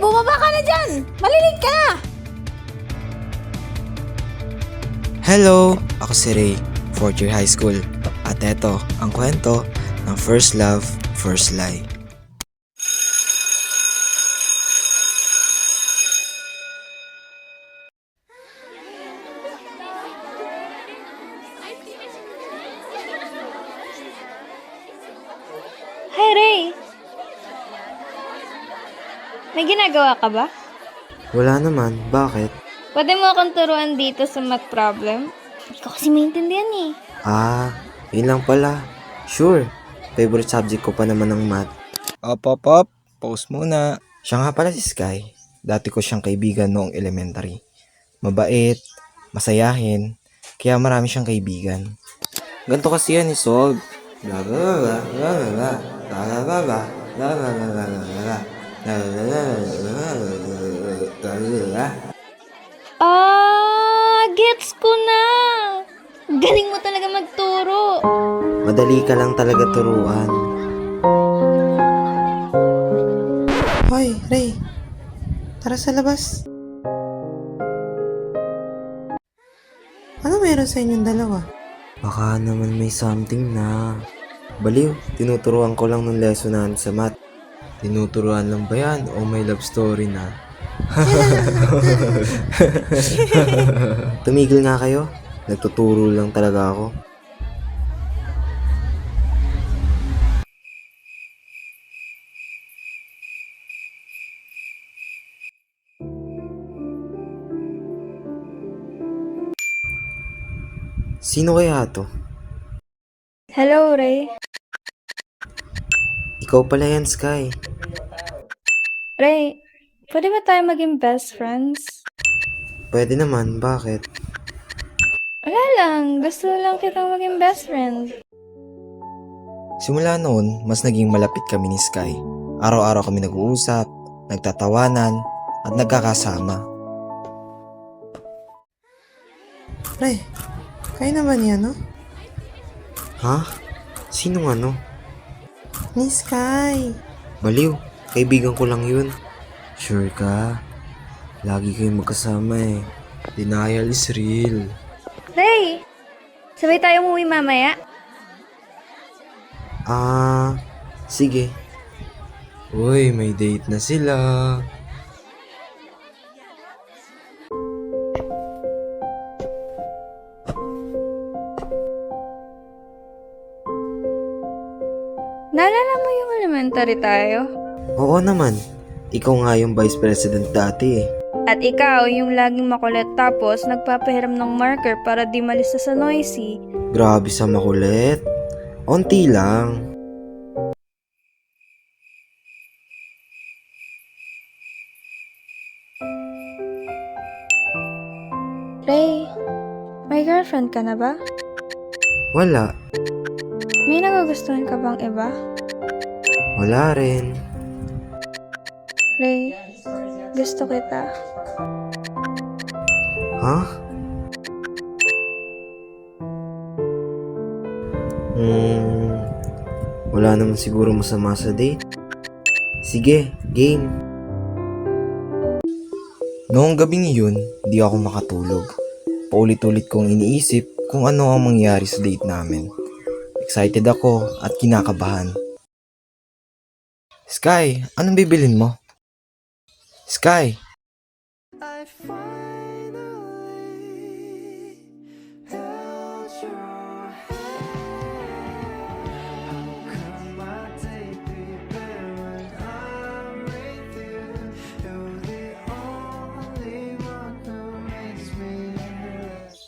bumaba ka na dyan! Malilig ka na! Hello! Ako si Ray, 4th year high school. At eto, ang kwento ng First Love, First Lie. Hi, Ray! May ginagawa ka ba? Wala naman, bakit? Pwede mo akong turuan dito sa math problem? Hindi ko kasi maintindihan eh. Yun lang pala. Sure, favorite subject ko pa naman ng math. Op. Pause muna. Siya nga pala si Sky. Dati ko siyang kaibigan noong elementary. Mabait, masayahin, kaya marami siyang kaibigan. Ganto kasi yan ni Sol. Bla bla bla bla bla bla bla bla bla bla bla bla bla bla bla. Gets ko na! Galing mo talaga magturo. Madali ka lang talaga turuan. Hoy, Ray. Tara sa labas. Ano meron sa inyong dalawa? Baka naman may something na. Baliw, tinuturuan ko lang ng lesson natin sa math. Tinuturuan lang ba yan o may love story na? Tumigil nga kayo. Nagtuturo lang talaga ako. Sino kaya to? Hello, Ray. Ikaw pala yan, Sky. Ray, pwede ba tayo maging best friends? Pwede naman, bakit? Wala lang, gusto lang kitang maging best friend. Simula noon, mas naging malapit kami ni Sky. Araw-araw kami nag-uusap, nagtatawanan, at nagkakasama. Pre, kayo naman yan, no? Ha? Sinong ano? Ni Sky. Baliw, kaibigan ko lang yun. Sure ka? Lagi kayong magkasama eh. Denial is real. Ray, sabay tayo umuwi mamaya? Sige. Uy, may date na sila. Naalala mo yung elementary tayo? Oo naman. Ikaw nga yung vice president dati eh. At ikaw yung laging makulit tapos nagpapahiram ng marker para di malista sa noisy. Grabe sa makulit. Onti lang. Ray, may girlfriend ka na ba? Wala. May nagugustuhan ka bang iba? Wala rin. Ray, gusto kita. Ha? Wala naman siguro masama sa date. Sige, game. Noong gabing iyon, di ako makatulog. Paulit-ulit kong iniisip kung ano ang mangyari sa date namin. Excited ako at kinakabahan. Sky, anong bibilin mo? Sky!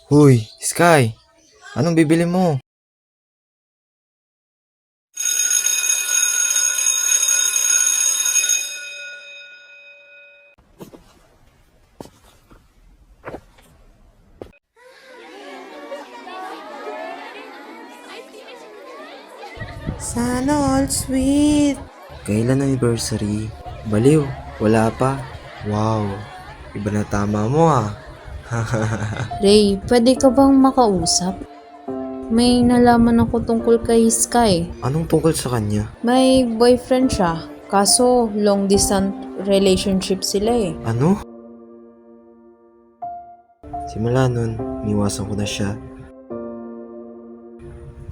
Huy, Sky! Anong bibili mo? Sana all sweet! Kailan anniversary? Baliw, wala pa. Wow, iba na tama mo ah. Ray, pwede ka bang makausap? May nalaman ako tungkol kay Sky. Anong tungkol sa kanya? May boyfriend siya. Kaso, long distance relationship sila eh. Ano? Simula nun, iniwasan ko na siya.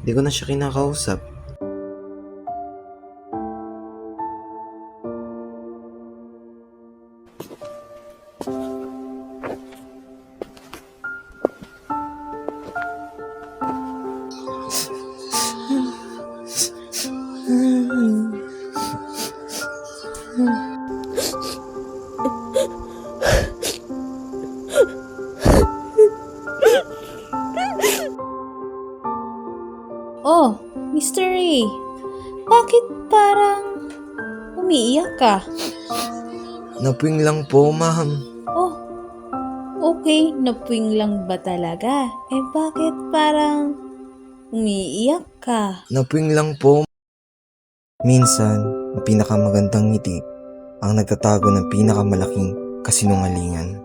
Hindi ko na siya kinakausap. Oh, Mr. Ray, bakit parang umiiyak ka? Napwing lang po, ma'am. Oh, okay, napuwing lang ba talaga? Eh bakit parang umiiyak ka? Napwing lang po. Minsan, ang pinakamagandang ngiti ang nagtatago ng pinakamalaking kasinungalingan.